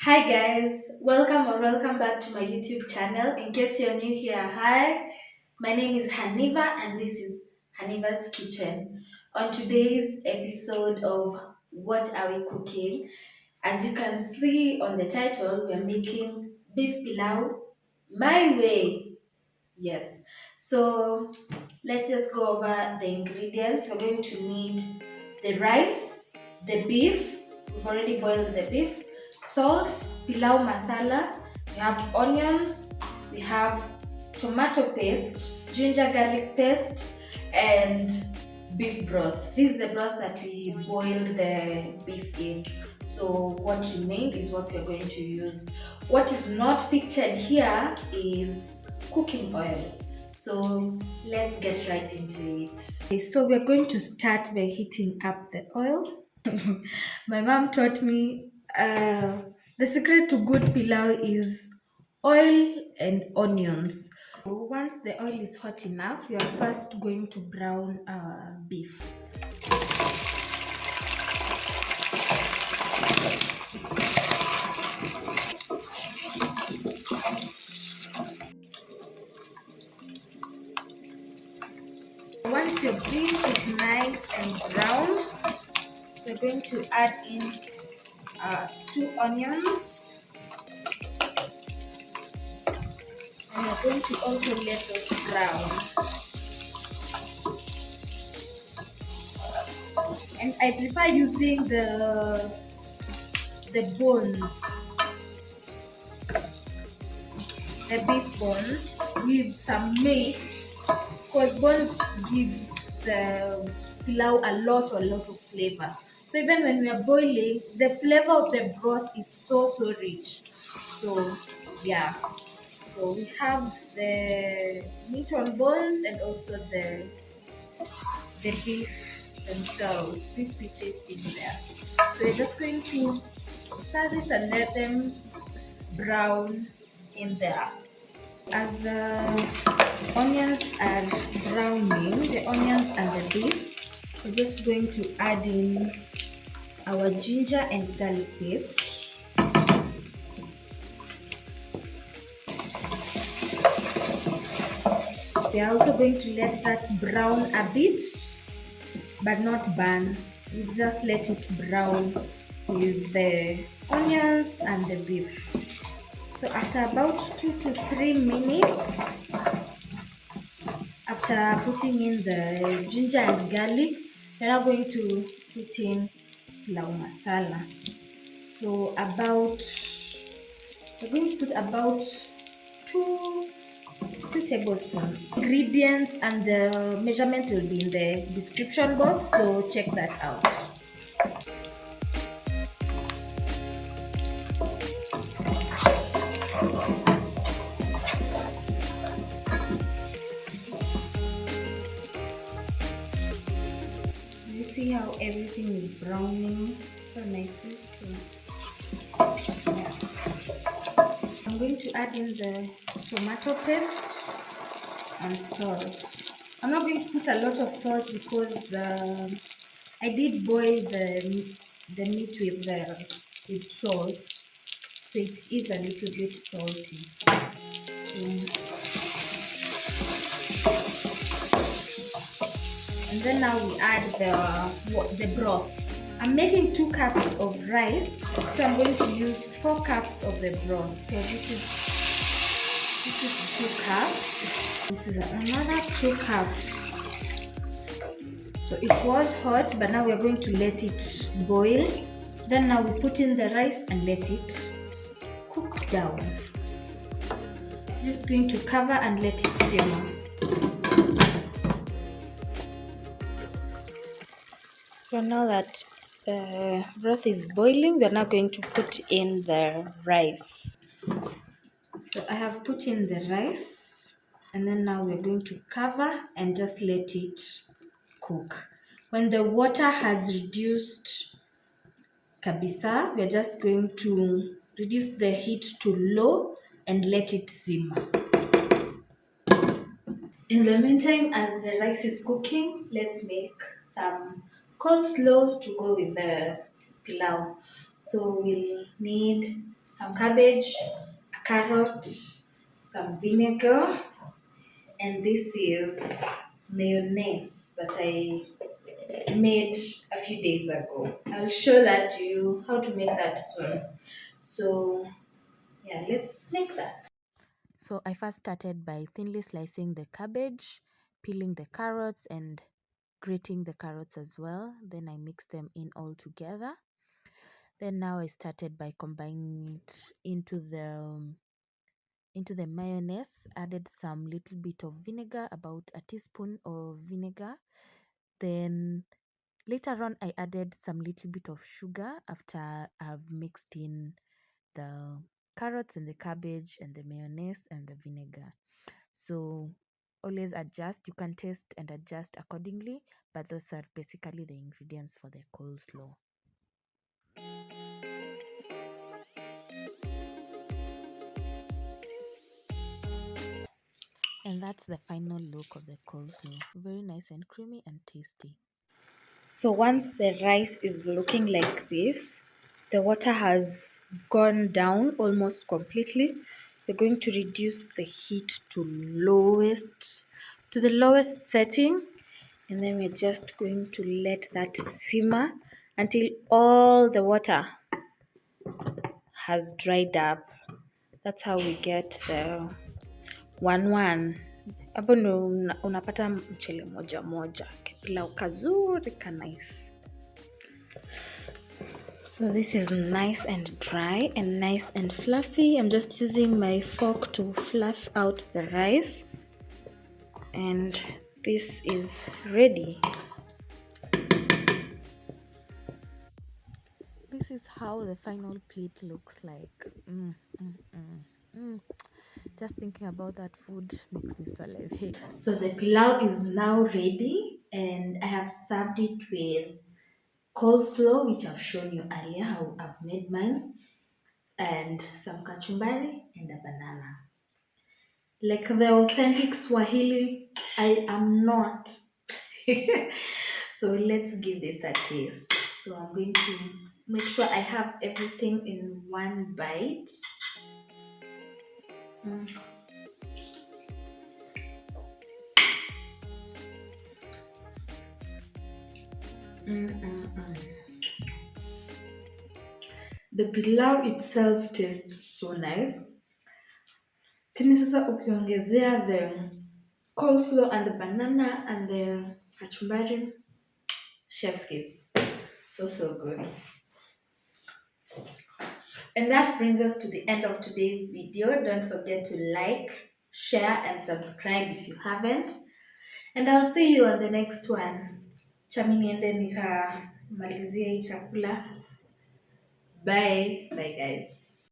Hi guys, welcome back to my YouTube channel. In case you're new here, hi, my name is Haniva and this is Haniva's Kitchen. On today's episode of What Are We Cooking? As you can see on the title, we are making beef pilau my way. Yes. So let's just go over the ingredients. We're going to need the rice, the beef, we've already boiled the beef, salt, pilau masala, we have onions, we have tomato paste, ginger garlic paste, and beef broth. This is the broth that we boiled the beef in. So what remained is what we're going to use. What is not pictured here is cooking oil. So let's get right into it. Okay, so we're going to start by heating up the oil. My mom taught me the secret to good pilau is oil and onions. Once the oil is hot enough, we are first going to brown our beef. Once your beef is nice and brown, we're going to add in two onions, and we're going to also let those brown. And I prefer using the bones, the beef bones with some meat, because bones give the pilau a lot of flavor. So even when we are boiling, the flavor of the broth is so rich. So yeah, so we have the meat on bones and also the beef themselves, beef pieces in there. So we're just going to stir this and let them brown in there. As the onions are browning, the onions and the beef, we're just going to add in our ginger and garlic paste. We are also going to let that brown a bit, but not burn. We just let it brown with the onions and the beef. So after about 2 to 3 minutes, after putting in the ginger and garlic, we're now going to put in pilau masala. So we're going to put about two tablespoons. Ingredients and the measurements will be in the description box, so check that out. You see how everything is browning so nicely. So yeah. I'm going to add in the tomato paste and salt. I'm not going to put a lot of salt because I did boil the meat with salt, so it is a little bit salty. So, and then now we add the broth. I'm making 2 cups of rice, so I'm going to use 4 cups of the broth. So this is 2 cups. This is another 2 cups. So it was hot, but now we are going to let it boil. Then now we put in the rice and let it cook down. Just going to cover and let it simmer. So now that the broth is boiling, we are now going to put in the rice. So I have put in the rice, and then now we're going to cover and just let it cook. When the water has reduced kabisa, we're just going to reduce the heat to low and let it simmer. In the meantime, as the rice is cooking, let's make some coleslaw to go with the pilau. So we'll need some cabbage, a carrot, some vinegar, and this is mayonnaise that I made a few days ago. I'll show that to you how to make that soon. So yeah, let's make that. So I first started by thinly slicing the cabbage, peeling the carrots, and grating the carrots as well. Then I mixed them in all together. Then now I started by combining it into the mayonnaise. Added some little bit of vinegar, about a teaspoon of vinegar. Then later on I added some little bit of sugar after I've mixed in the carrots and the cabbage and the mayonnaise and the vinegar. So always adjust. You can taste and adjust accordingly, but those are basically the ingredients for the coleslaw. And that's the final look of the coleslaw. Very nice and creamy and tasty. So once the rice is looking like this, the water has gone down almost completely. We're going to reduce the heat to the lowest setting, and then we're just going to let that simmer until all the water has dried up. That's how we get the one. Hapo ndo unapata mchele moja moja, pilau kazuri ka nice. So this is nice and dry and nice and fluffy. I'm just using my fork to fluff out the rice, and this is ready. This is how the final plate looks like. Just thinking about that food makes me salivate. So the pilau is now ready, and I have served it with coleslaw, which I've shown you earlier how I've made mine, and some kachumbari and a banana. Like the authentic Swahili, I am not. So let's give this a taste. So I'm going to make sure I have everything in one bite. Mm. Mm-mm-mm. The pilau itself tastes so nice. Lakini sasa ukiongezea the coleslaw and the banana and the kachumbari, chef's kiss. So good. And that brings us to the end of today's video. Don't forget to like, share, and subscribe if you haven't. And I'll see you on the next one. Chami niende nikamalizie hii chakula. Bye. Bye guys.